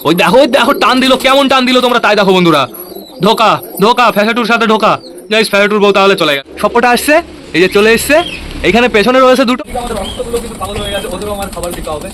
ওই দেখো দেখো, টান দিল, কেমন টান দিল তোমরা তাই দেখো বন্ধুরা। ধোকা ধোকা, ফ্যাসাটুর সাথে ধোকা। গাইস ফ্যাসাটুর বউ তাহলে চলে গেছে, সবকটা আসছে, এই যে চলে এসছে। এখানে পেছনে রয়েছে দুটো, আমাদের রক্তগুলো কিন্তু পাগল হয়ে গেছে, ওদেরও আমার খাবার দিতে হবে।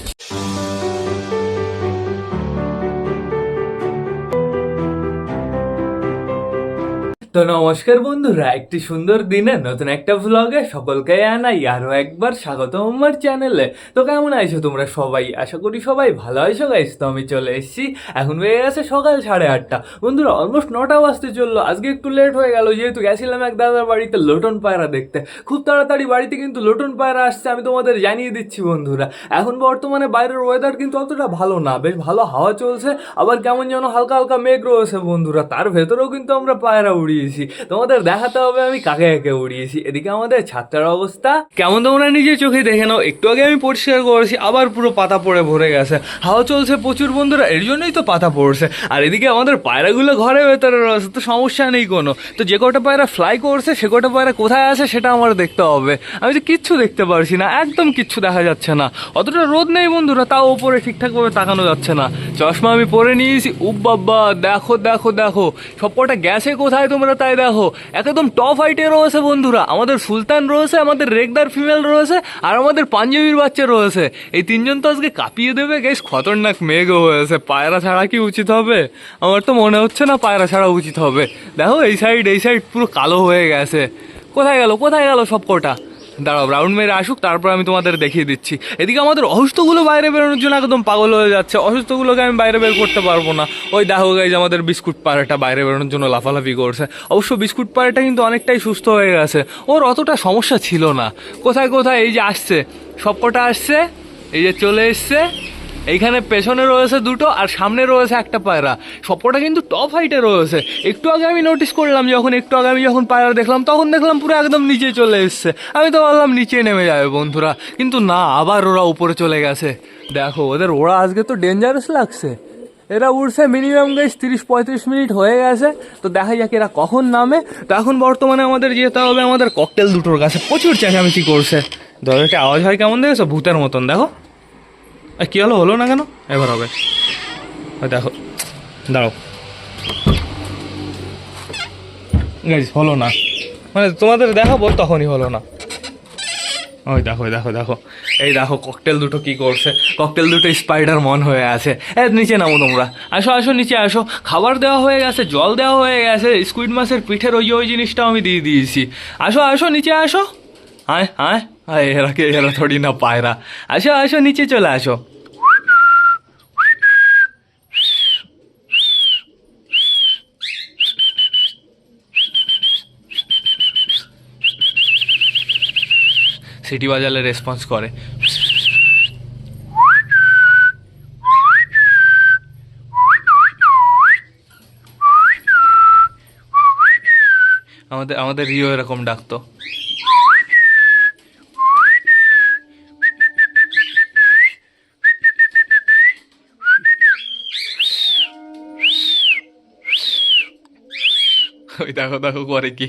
তো নমস্কার বন্ধুরা, একটি সুন্দর দিনে নতুন একটা ভ্লগে সকলকে আনাই আরো একবার স্বাগত আমার চ্যানেলে। তো কেমন আছো তোমরা সবাই? আশা করি সবাই ভালো আছো গাইস। তো আমি চলে এসেছি, এখন হয়ে গেছে সকাল 8:30 বন্ধুরা, অলমোস্ট 9টা বাজতে চললো। আজকে একটু লেট হয়ে গেল, যেহেতু গেছিলাম এক দাদার বাড়িতে লোটন পায়রা দেখতে। খুব তাড়াতাড়ি বাড়িতে কিন্তু লোটন পায়রা আসছে, আমি তোমাদের জানিয়ে দিচ্ছি বন্ধুরা। এখন বর্তমানে বাইরের ওয়েদার কিন্তু অতটা ভালো না, বেশ ভালো হাওয়া চলছে, আবার কেমন যেন হালকা হালকা মেঘ রয়েছে বন্ধুরা। তার ভেতরেও কিন্তু আমরা পায়রা উড়িয়েছি, তোমাদের দেখাতে হবে আমি কাকে কাকে উড়িয়েছি। এদিকে আমাদের ছাদটার অবস্থা কেমন তোমরা নিজের চোখে দেখে নাও। একটু আগে আমি পরিষ্কার করেছি, আবার পুরো পাতা পড়ে ভরে গেছে। হাওয়া চলছে প্রচুর বন্ধুরা, এর জন্যই তো পাতা পড়ছে। আর এদিকে আমাদের পায়রাগুলো ঘরের ভেতরে রয়েছে, তো সমস্যা নেই কোনো। তো যে কটা পায়রা ফ্লাই করছে সে কটা পায়রা কোথায় আছে সেটা আমার দেখতে হবে। আমি তো কিচ্ছু দেখতে পারছি না, একদম কিচ্ছু দেখা যাচ্ছে না। অতটা রোদ নেই বন্ধুরা, তাও ওপরে ঠিকঠাকভাবে তাকানো যাচ্ছে না। চশমা আমি পরে নিয়েছি। উপ বাবা, দেখো দেখো দেখো, সবকটা গেছে কোথায় তোমরা তাই দেখো। একদম টপ হাইটে রয়েছে বন্ধুরা, আমাদের সুলতান রয়েছে, আমাদের রেগদার ফিমেল রয়েছে, আর আমাদের পাঞ্জাবির বাচ্চা রয়েছে। এই তিনজন তো আজকে কাঁপিয়ে দেবে গাইস, খতরনাক মেঘও হয়েছে। পায়রা ছাড়া কি উচিত হবে? আমার তো মনে হচ্ছে না পায়রা ছাড়া উচিত হবে। দেখো এই সাইড পুরো কালো হয়ে গেছে। কোথায় গেল সবকটা? দাঁড়াও, রাউন্ড মেরে আসুক, তারপর আমি তোমাদের দেখিয়ে দিচ্ছি। এদিকে আমাদের অসুস্থগুলো বাইরে বেরোনোর জন্য একদম পাগল হয়ে যাচ্ছে। অসুস্থগুলোকে আমি বাইরে বের করতে পারবো না। ওই দেখো গাইজ, আমাদের বিস্কুট পাড়াটা বাইরে বেরোনোর জন্য লাফালাফি করছে। অবশ্য বিস্কুট পাড়াটা কিন্তু অনেকটাই সুস্থ হয়ে গেছে, ওর অতটা সমস্যা ছিল না। কোথায় এই যে আসছে, সবকটা আসছে, এই যে চলে এসছে। এইখানে পেছনে রয়েছে দুটো, আর সামনে রয়েছে একটা পায়রা। সবকটা কিন্তু টপ হাইটে রয়েছে। একটু আগে আমি নোটিস করলাম, যখন পায়রা দেখলাম, তখন দেখলাম পুরো একদম নিচে চলে এসছে। আমি তো ভাবলাম নিচে নেমে যাবে বন্ধুরা, কিন্তু না, আবার ওরা উপরে চলে গেছে। দেখো ওদের ওরা আজকে তো ডেঞ্জারাস লাগছে। এরা উঠছে মিনিমাম গাইস 30-35 মিনিট হয়ে গেছে। তো দেখা যাক এরা কখন নামে। তো এখন বর্তমানে আমাদের যেতে হবে আমাদের ককটেল দুটোর কাছে। প্রচুর চেঁচামেচি করছে, দরজাটা আওয়াজ হয় কেমন দেখেছো, ভূতের মতন। দেখো কি হলো না কেন? এবার হবে, দেখো, দাঁড়াও গাইস, হলো না, মানে তোমাদের দেখাবো তখনই হলো না। ওই দেখো এই দেখো ককটেল দুটো কি করছে। ককটেল দুটো স্পাইডার মন হয়ে আছে। নিচে নামো তোমরা, আসো নিচে আসো। খাবার দেওয়া হয়ে গেছে, জল দেওয়া হয়ে গেছে, স্কুইড মাছের পিঠের ওই জিনিসটাও আমি দিয়ে দিয়েছি। আসো নিচে আসো। আয় এরা থোড়ি না পায়রা। আসো নিচে চলে আসো। সিটি বাজালে রেসপন্স করে। আমাদের রিও এরকম ডাকতো। ওই দেখো করে কি।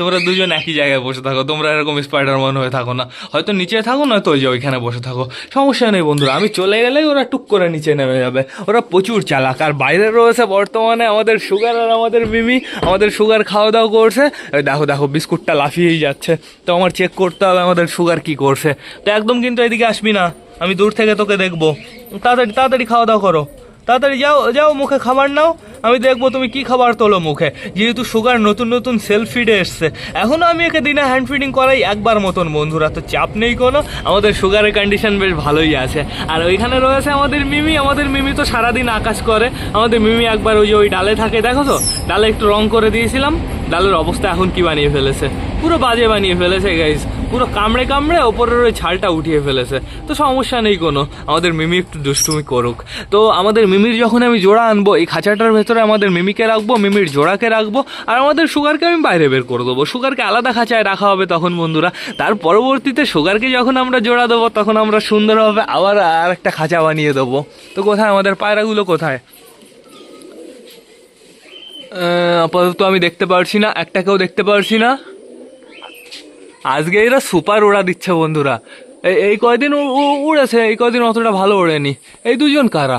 তোমরা দুজন একই জায়গায় বসে থাকো, তোমরা এরকম স্পাইডারম্যান হয়ে থাকো না। হয়তো নিচে থাকো, নয়তো ওই যে ওইখানে বসে থাকো, সমস্যা নেই বন্ধুরা। আমি চলে গেলেই ওরা টুক করে নিচে নেমে যাবে। ওরা প্রচুর চালাক। আর বাইরে রয়েছে বর্তমানে আমাদের সুগার আর আমাদের মিমি। আমাদের সুগার খাওয়া দাওয়া করছে। ওই দেখো বিস্কুটটা লাফিয়েই যাচ্ছে। তো আমার চেক করতে হবে আমাদের সুগার কি করছে। তো একদম কিন্তু এদিকে আসবি না, আমি দূর থেকে তোকে দেখবো। তাড়াতাড়ি খাওয়া দাওয়া করো, তাড়াতাড়ি যাও মুখে খাবার নাও। আমি দেখবো তুমি কি খাবার তোলো মুখে। যেহেতু সুগার নতুন সেলফ ফিডে এসছে, এখনও আমি একে দিনে হ্যান্ড ফিডিং করাই একবার মতন বন্ধুরা। তো চাপ নেই কোনো, আমাদের সুগারের কন্ডিশন বেশ ভালোই আছে। আর ওইখানে রয়েছে আমাদের মিমি তো সারাদিন আকাশ করে। আমাদের মিমি একবার ওই ডালে থাকে, দেখো তো, ডালে একটু রং করে দিয়েছিলাম। ডালের অবস্থা এখন কি বানিয়ে ফেলেছে, পুরো বাজে বানিয়ে ফেলেছে গাইজ। পুরো কামড়ে ওপরের ওই ছালটা উঠিয়ে ফেলেছে। তো সমস্যা নেই কোনো, আমাদের মিমি একটু দুষ্টুমি করুক। তো আমাদের মিমির যখন আমি জোড়া আনবো, এই খাঁচাটার ভেতরে আমাদের মিমিকে রাখবো, মিমির জোড়াকে রাখবো, আর আমাদের সুগারকে আমি বাইরে বের করে দেবো। সুগারকে আলাদা খাঁচায় রাখা হবে তখন বন্ধুরা। তার পরবর্তীতে সুগারকে যখন আমরা জোড়া দেবো, তখন আমরা সুন্দরভাবে আবার আর একটা খাঁচা বানিয়ে দেবো। তো কোথায় আমাদের পায়রাগুলো, কোথায়? আপাতত আমি দেখতে পারছি না, একটাকেও দেখতে পারছি না। আজকে এরা সুপার ওড়া দিচ্ছে বন্ধুরা। এই কয়দিন উড়েছে, এই কয়দিন অতটা ভালো ওড়েনি। এই দুজন কারা?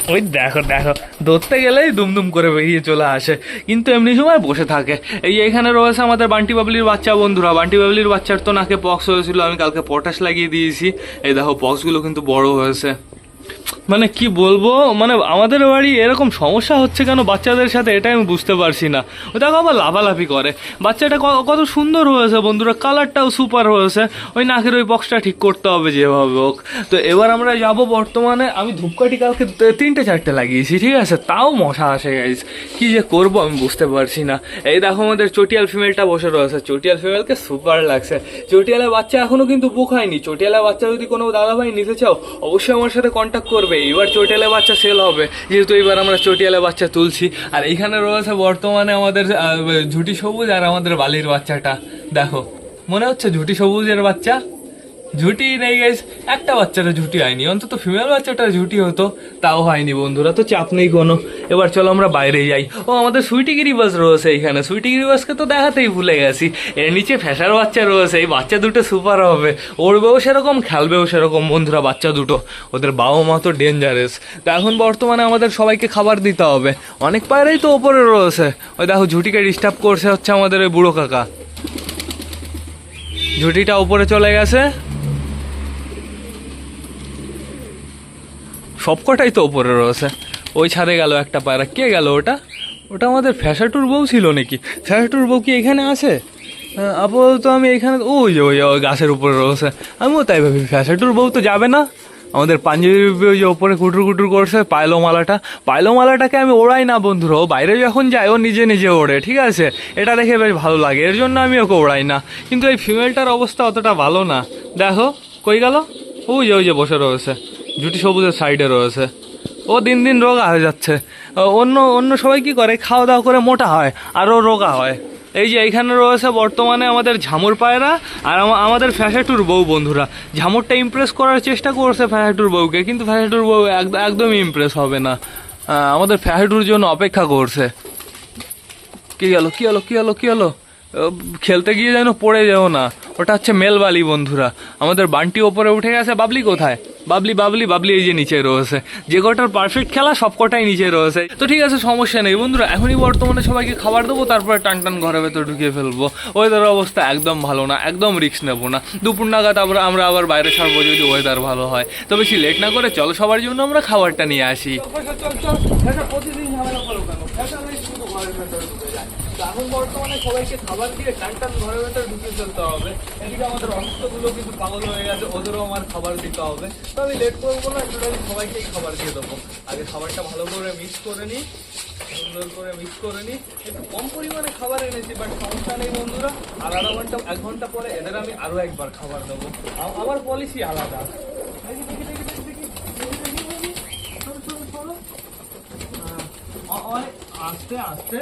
ওই দেখো দেখো, ধরতে গেলেই দুমদুম করে বেরিয়ে চলে আসে, কিন্তু এমনি সময় বসে থাকে। এই এখানে রয়েছে আমাদের বান্টি বাবলির বাচ্চা বন্ধুরা। বান্টি বাবলির বাচ্চার তো নাকে পক্স হয়েছিল, আমি কালকে পটাশ লাগিয়ে দিয়েছি। এই দেখো পক্সগুলো কিন্তু বড় হয়েছে। মানে কি বলবো, মানে আমাদের বাড়ি এরকম সমস্যা হচ্ছে কেন বাচ্চাদের সাথে, এটা আমি বুঝতে পারছি না। ও দেখো আবার লাফালাফি করে। বাচ্চাটা কত সুন্দর হয়েছে বন্ধুরা, কালারটাও সুপার হয়েছে। ওই নাকের ওই বক্সটা ঠিক করতে হবে যেভাবে হোক। তো এবার আমরা যাব বর্তমানে। আমি ধূপকাঠি কালকে 3-4টে লাগিয়েছি, ঠিক আছে, তাও মশা আসে গাইস। কি যে করবো আমি বুঝতে পারছি না। এই দেখো আমাদের চটিয়াল ফিমেলটা বসে রয়েছে। চটিয়াল ফিমেলকে সুপার লাগছে। চটিয়ালের বাচ্চা এখনো কিন্তু বুক হয়নি। চটিয়ালের বাচ্চা যদি কোনো দাদাভাই নিতে চাও অবশ্যই আমার সাথে কন্ট্যাক্ট করবে। এবার চটিয়ালের বাচ্চা সেল হবে, যেহেতু এবার আমরা চটিয়ালের বাচ্চা তুলছি। আর এইখানে রয়েছে বর্তমানে আমাদের ঝুটি সবুজ আর আমাদের বালির বাচ্চাটা। দেখো মনে হচ্ছে ঝুটি সবুজের বাচ্চা, ঝুটি নেই গাইস, একটা বাচ্চাটা ঝুটি হয়নি, অন্তত ফিমেল বাচ্চাটা ঝুটি হতো, তাও হয়নি বন্ধুরা। তো চাপ নেই কোনো। এবার চলো আমরা বাইরে যাই। ও আমাদের সুইটি গিরিবাস রয়েছে এইখানে। সুইটি গিরিবাসকে তো দেখাতেই ভুলে গেছি। এর নিচে ফ্যাসার বাচ্চা রয়েছে। এই বাচ্চা দুটো সুপার হবে, ওড়বেও সেরকম, খেলবেও সেরকম বন্ধুরা। বাচ্চা দুটো, ওদের বাবা মা তো ডেঞ্জারাস। তো এখন বর্তমানে আমাদের সবাইকে খাবার দিতে হবে। অনেক পায়রাই তো ওপরে রয়েছে। ওই দেখো ঝুটিকে ডিস্টার্ব করছে হচ্ছে আমাদের ওই বুড়ো কাকা। ঝুটিটা উপরে চলে গেছে, সবকটাই তো ওপরে রয়েছে। ওই ছাদে গেল একটা পায়রা। কে গেল ওটা? ওটা আমাদের ফ্যাসাটুর বউ ছিল নাকি? ফ্যাসাটুর বউ কি এখানে আছে? আপাতত আমি এখানে, ওই যে ওই গাছের উপরে রয়েছে। আমিও তাই ভাবি, ফ্যাসাটুর বউ তো যাবে না। আমাদের পাঞ্জাবি ওই যে ওপরে কুটুর কুটুর করছে পাইলোমালাটাকে আমি ওড়াই না বন্ধুরা। ও বাইরে যখন যায় ও নিজে নিজে ওড়ে, ঠিক আছে, এটা দেখে বেশ ভালো লাগে, এর জন্য আমি ওকে ওড়াই না। কিন্তু এই ফিমেলটার অবস্থা অতটা ভালো না। দেখো কই গেল? ওই যে বসে রয়েছে, ঝুটি সবুজের সাইডে রয়েছে। ও দিন দিন রোগা হয়ে যাচ্ছে। অন্য সবাই কি করে, খাওয়া দাওয়া করে মোটা হয়, আর ও রোগা হয়। এই যে এইখানে রয়েছে বর্তমানে আমাদের ঝামুর পায়রা আর আমাদের ফ্যাসাটুর বউ বন্ধুরা। ঝামুরটা ইমপ্রেস করার চেষ্টা করছে ফ্যাসাটুর বউকে, কিন্তু ফ্যাসাটুর বউ একদমই ইমপ্রেস হবে না। আমাদের ফ্যাসাটুর জন্য অপেক্ষা করছে। কি হলো? খেলতে গিয়ে যেন পড়ে যাও না। ওটা হচ্ছে মেলবালি বন্ধুরা। আমাদের বান্টি ওপরে উঠে গেছে। বাবলি কোথায়? বাবলি এই যে নিচে রয়েছে। যে কটার পারফেক্ট খেলা সব কটাই নিচে রয়েছে। তো ঠিক আছে, সমস্যা নেই বন্ধুরা। এখনই বর্তমানে সবাইকে খাবার দেবো, তারপরে টান ঘরের ভেতর ঢুকিয়ে ফেলবো। ওয়েদার অবস্থা একদম ভালো না, একদম রিস্ক নেবো না। দুপুর নাগাদ আমরা আবার বাইরে ছাড়বো যদি ওয়েদার ভালো হয়। তো বেশি লেট না করে চলো, সবার জন্য আমরা খাবারটা নিয়ে আসি। প্রতিদিন ঝামেলা করো কেন? এখন বর্তমানে সবাইকে খাবার দিয়ে টান ঘরের ভেতরে ঢুকিয়ে ফেলতে হবে। এদিকে আমাদের অসুস্থগুলো কিন্তু পাগল হয়ে গেছে, ওদেরও আমার খাবার দিতে হবে। তো আমি লেট করবো না, টোটালি সবাইকেই খাবার দিয়ে দেবো। আগে খাবারটা ভালো করে মিক্স করে নিই, সুন্দর করে মিক্স করে নিই। একটু কম পরিমাণে খাবার এনেছি, বাট সমস্যা নেই বন্ধুরা। আর আধা ঘন্টা 1 ঘন্টা পরে এদের আমি আরও একবার খাবার দেবো। আমার পলিসি আলাদা। আস্তে আস্তে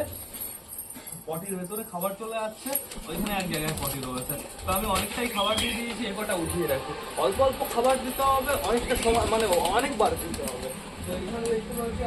পটির ভেতরে খাবার চলে আসছে, ওইখানে এক জায়গায় পটি রয়েছে। তো আমি অনেকটাই খাবার দিয়ে দিয়েছি, এবারটা উঠিয়ে রাখি। অল্প অল্প খাবার দিতে হবে, অনেকটা সময়, মানে অনেকবার দিতে হবে। তো এখানে দেখতে পাচ্ছি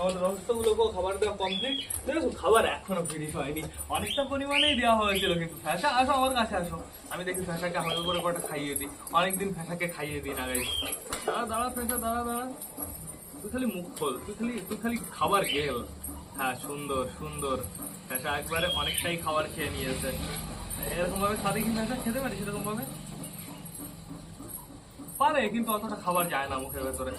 আমাদের অসুস্থগুলোকেও খাবার দেওয়া কমপ্লিট। দেখো খাবার এখনো ফিনিশ হয়নি, অনেকটা পরিমাণেই দেওয়া হয়েছিল। কিন্তু ফ্যাসা আসো, আমার কাছে আসো, আমি দেখি ফ্যাসাকে হালকা করে কটা খাইয়ে দিই। অনেকদিন ফ্যাসাকে খাইয়ে দিই না গাইস। দাঁড়া ফ্যাসা, দাঁড়া। তুই খালি মুখ খোল, তুই খালি খাবার গেল। হ্যাঁ, সুন্দর ফ্যাসা একবারে অনেকটাই খাবার খেয়ে নিয়েছে। এরকম ভাবে খাতে কি ফ্যাসা খেতে পারি সেরকম ভাবে? পারে, কিন্তু অতটা খাবার যায় না মুখের ভেতরে।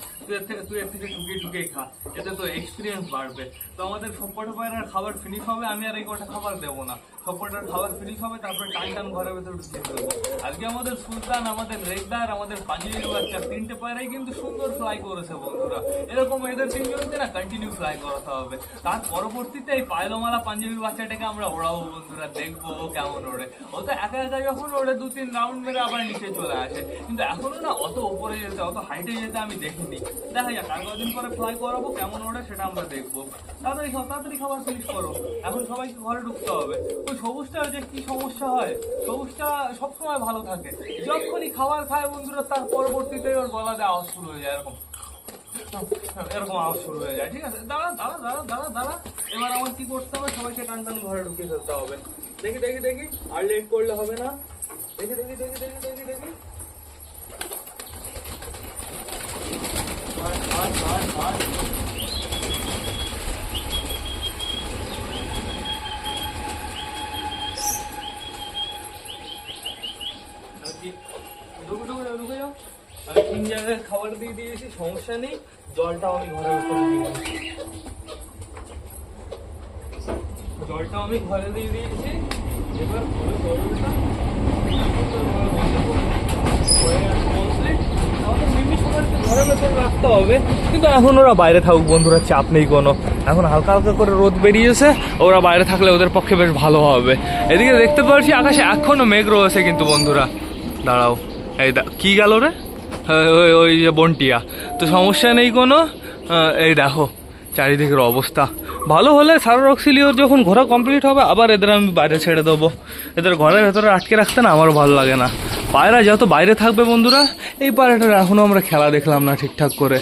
তুই এর থেকে ঠুকিয়ে ঠুকিয়ে খা, এতে তো এক্সপিরিয়েন্স বাড়বে। তো আমাদের সবকটা পায়রার খাবার ফিনিশ হবে, আমি আর এই কটা খাবার দেবো না, সবকটার খাবার ফিনিশ হবে, তারপরে টান টান ঘরের ভেতরে ঢুকিয়ে দেবো। আজকে আমাদের সুলতান, আমাদের রেগদার, আমাদের পাঞ্জাবি বাচ্চা, তিনটে পায়রাই কিন্তু সুন্দর ফ্লাই করেছে বন্ধুরা। এরকম এদের তিনজনকে না কন্টিনিউ ফ্লাই করাতে হবে। তার পরবর্তীতে এই পায়লোমালা পাঞ্জাবি বাচ্চাটাকে আমরা ওড়াবো বন্ধুরা, দেখবো ও কেমন ওড়ে। ও তো একা একা যখন ওড়ে 2-3 রাউন্ড মেরে আবার নিচে চলে আসে, কিন্তু এখনো না অত উপরে যেতে, অত হাইটে যেতে আমি দেখিনি। দেখা যাক আর কদিন পরে ফ্লাই করাবো, কেমন ওড়ে সেটা আমরা দেখবো। তাড়াতাড়ি খাবার ফিনিশ করো, এখন সবাইকে ঘরে ঢুকতে হবে। ওই সবুজটা যে কি সমস্যা হয়, সবুজটা সবসময় ভালো থাকে, যখনই খাবার খায় বন্ধুরা তার পরবর্তীতে ওর গলাতে আওয়াজ শুরু হয়ে যায়, এরকম এরকম আওয়াজ শুরু হয়ে যায়। ঠিক আছে, দাঁড়া দাঁড়া দাঁড়া দাঁড়া দাঁড়া, এবার আমার কি করতে হবে, সবাইকে টান টান ঘরে ঢুকিয়ে ফেলতে হবে। দেখি দেখি দেখি, আর লেট করলে হবে না। দেখি দেখি দেখি দেখি দেখি দেখি, ঢুকে যাও। আমি 3 জায়গায় খাবার দিয়ে দিয়েছি, সমস্যা নেই। জলটাও আমি ঘরের উপরে দিয়ে দিয়েছি, জলটাও আমি ঘরে দিয়ে দিয়েছি। এবার ঘরের ভেতরে রাখতে হবে, কিন্তু এখন ওরা বাইরে থাকুক বন্ধুরা, চাপ নেই কোনো। এখন হালকা হালকা করে রোদ বেরিয়েছে, ওরা বাইরে থাকলে ওদের পক্ষে বেশ ভালো হবে। এদিকে দেখতে পাচ্ছি আকাশে এখনো মেঘ রয়েছে কিন্তু বন্ধুরা। দাঁড়াও, এই কি গেল রে, ওই যে বন্টিয়া, তো সমস্যা নেই কোনো। এই দেখো চারিদিকের অবস্থা ভালো হলে সারোরক্সিলিওর যখন ঘোরা কমপ্লিট হবে আবার এদের আমি বাইরে ছেড়ে দেবো। এদের ঘরের ভেতরে আটকে রাখতে না আমারও ভালো লাগে না। পায়রা যত বাইরে থাকবে বন্ধুরা, এই পায়রাটার এখনও আমরা খেলা দেখলাম না ঠিকঠাক করে।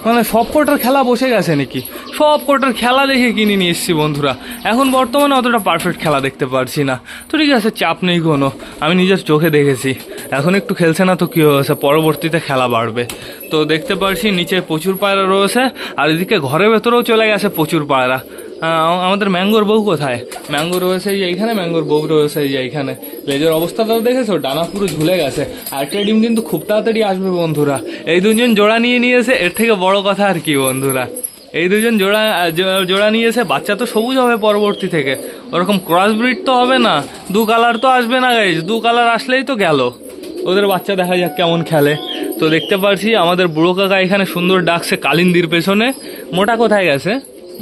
মানে সব কোটার খেলা বসে গেছে নাকি, সব কোটার খেলা দেখে কিনে নিয়ে এসেছি বন্ধুরা। এখন বর্তমানে অতটা পারফেক্ট খেলা দেখতে পারছি না, তো ঠিক আছে চাপ নেই কোনো, আমি নিজের চোখে দেখেছি। এখন একটু খেলছে না তো কী হয়েছে, পরবর্তীতে খেলা বাড়বে। তো দেখতে পারছি নিচে প্রচুর পায়রা রয়েছে, আর এদিকে ঘরের ভেতরেও চলে গেছে প্রচুর পায়রা। আমাদের ম্যাঙ্গোর বউ কোথায়? ম্যাঙ্গো রয়েছে এই যে এইখানে, ম্যাঙ্গোর বউ রয়েছে এই যে এইখানে। লেজের অবস্থাটাও দেখেছো, ডানা পুরো ঝুলে গেছে। আরেকটা ডিম কিন্তু খুব তাড়াতাড়ি আসবে বন্ধুরা। এই দুজন জোড়া নিয়ে নিয়েছে, এর থেকে বড় কথা আর কি বন্ধুরা। এই দুজন জোড়া নিয়েছে, বাচ্চা তো সবুজ হবে পরবর্তী থেকে, ওরকম ক্রস ব্রিড তো হবে না, 2 কালার তো আসবে না গাইজ, 2 কালার আসলেই তো গেল। ওদের বাচ্চা দেখা যাক কেমন খেলে। তো দেখতে পাচ্ছি আমাদের বুড়ো কাকা এখানে সুন্দর ডাকছে কালিন্দির পেছনে। মোটা কোথায় গেছে?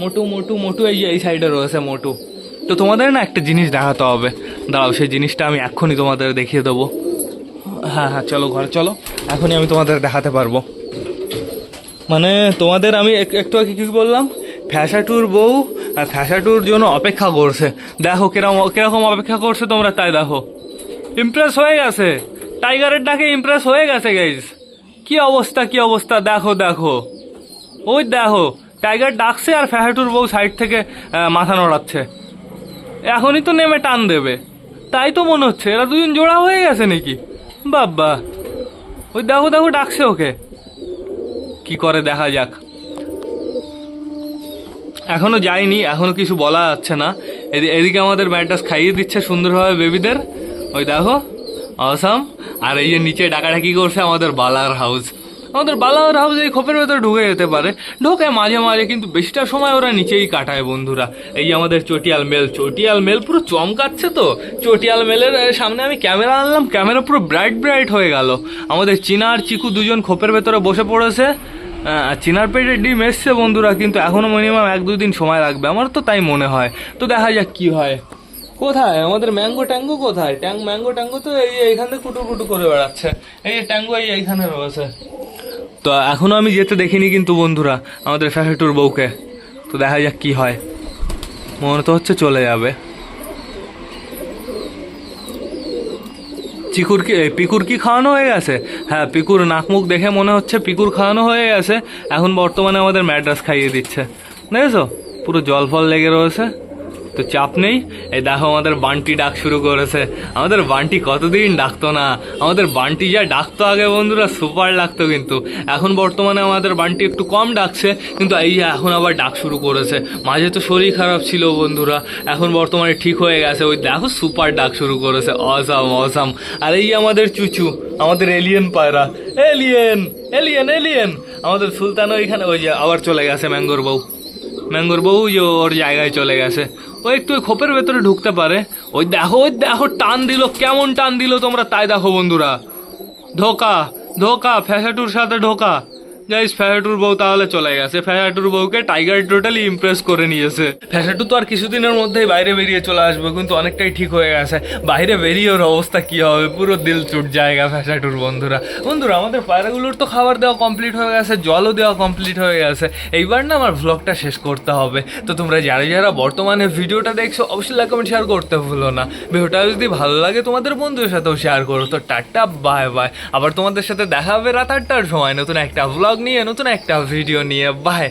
মোটু মোটু মোটু এই যে এই সাইডে রয়েছে মোটু। তো তোমাদের না একটা জিনিস দেখাতে হবে, দাঁড়াও সেই জিনিসটা আমি এক্ষুনি তোমাদের দেখিয়ে দেবো। হ্যাঁ হ্যাঁ চলো ঘরে চলো, এখনই আমি তোমাদের দেখাতে পারবো। মানে তোমাদের আমি একটু আগে কী বললাম, ফ্যাসাটুর বউ আর ফ্যাসাটুর জন্য অপেক্ষা করছে। দেখো কিরকম অপেক্ষা করছে তোমরা, তাই দেখো ইমপ্রেস হয়ে গেছে, টাইগারের ডাকে ইমপ্রেস হয়ে গেছে গাইজ। কি অবস্থা কি অবস্থা, দেখো দেখো, ওই দেখো টাইগার ডাকছে আর ফ্যাসাটুর বউ সাইড থেকে মাথা নড়াচ্ছে। এখনই তো নেমে টান দেবে, তাই তো মনে হচ্ছে এরা দুজন জোড়া হয়ে গেছে নাকি। বাবা ওই দেখো দেখো ডাকছে ওকে, কি করে দেখা যাক। এখনো যায়নি, এখনো কিছু বলা যাচ্ছে না। এদিকে আমাদের ম্যাড্রাস খাইয়ে দিচ্ছে সুন্দরভাবে বেবিদের, ওই দেখো অসাম। আর এই যে নিচে ডাকাডাকি করছে আমাদের বালার হাউস। আমাদের বালার হাউস এই খোপের ভেতরে ঢুকে যেতে পারে, ঢোকে মাঝে মাঝে, কিন্তু বেশিটা সময় ওরা নিচেই কাটায় বন্ধুরা। এই যে আমাদের চটিয়াল মেল পুরো চমকাচ্ছে। তো চটিয়াল মেলের সামনে আমি ক্যামেরা আনলাম, ক্যামেরা পুরো ব্রাইট হয়ে গেল। আমাদের চিনা আর চিকু দুজন খোপের ভেতরে বসে পড়েছে। চিনার পেটে ডিম এসছে বন্ধুরা, কিন্তু এখনো মিনিমাম 1-2 দিন সময় লাগবে, আমার তো তাই মনে হয়। তো দেখা যাক কি হয়। কোথায় আমাদের ম্যাঙ্গো ট্যাঙ্গো কোথায়? ম্যাঙ্গো ট্যাঙ্গো তো এইখান থেকে কুটু করে বেড়াচ্ছে। এই যে ট্যাঙ্গো এইখানে রয়েছে। তো এখনো আমি যেতে দেখিনি কিন্তু বন্ধুরা আমাদের ফ্যাসাটুর বউকে। তো দেখা যাক কি হয়, মনে তো হচ্ছে চলে যাবে। পিকুর কি খাওয়ানো হয়ে গেছে? হ্যাঁ পিকুর নাক মুখ দেখে মনে হচ্ছে পিকুর খাওয়ানো হয়ে গেছে। এখন বর্তমানে আমাদের ম্যাড্রাস খাইয়ে দিচ্ছে, দেখেছো পুরো জল ফল লেগে রয়েছে। তো চাপ নেই। এই দেখো আমাদের বান্টি ডাক শুরু করেছে। আমাদের বান্টি কতদিন ডাকতো না, আমাদের বান্টি যা ডাকতো আগে বন্ধুরা সুপার লাগতো, কিন্তু এখন বর্তমানে আমাদের বান্টি একটু কম ডাকছে, কিন্তু এই এখন আবার ডাক শুরু করেছে। মাঝে তো শরীর খারাপ ছিল বন্ধুরা, এখন বর্তমানে ঠিক হয়ে গেছে। ওই দেখো সুপার ডাক শুরু করেছে, অসাম অসাম। আর এই আমাদের চুচু, আমাদের এলিয়েন পায়রা, এলিয়েন এলিয়েন এলিয়েন। আমাদের সুলতানও এখানে, ওই যে আবার চলে গেছে ম্যাঙ্গোর বউ, ম্যাঙ্গোর বউ যে ওর জায়গায় চলে গেছে। ও একটু ওই খোপের ভেতরে ঢুকতে পারে। ওই দেখো টান দিল, কেমন টান দিল তোমরা তাই দেখো বন্ধুরা। ধোকা ধোকা, ফ্যাসাটুর সাথে ধোকা। গাইস ফ্যাসাটুর বউ তাহলে চলে গেছে। ফ্যাসাটুর বউকে টাইগার টোটালি ইমপ্রেস করে নিয়েছে। ফ্যাসাটু তো আর কিছুদিনের মধ্যেই বাইরে বেরিয়ে চলে আসবে, কিন্তু অনেকটাই ঠিক হয়ে গেছে। বাইরে বেরিয়ে ওর অবস্থা কি হবে, পুরো দিল চুট জায়গা ফ্যাসাটুর। বন্ধুরা আমাদের পায়রাগুলোর তো খাবার দেওয়া কমপ্লিট হয়ে গেছে, জলও দেওয়া কমপ্লিট হয়ে গেছে। এইবার না আমার ভ্লগটা শেষ করতে হবে। তো তোমরা যারা যারা বর্তমানে ভিডিওটা দেখছো অবশ্যই লাইক কমেন্ট শেয়ার করতে ভুলো না। ভিডিওটা যদি ভালো লাগে তোমাদের বন্ধুদের সাথেও শেয়ার করো। তো টাটা বাই বাই, আবার তোমাদের সাথে দেখা হবে রাত 8টার সময় নতুন একটা ভ্লগ নিয়ে, নতুন একটা ভিডিও নিয়ে। বাই।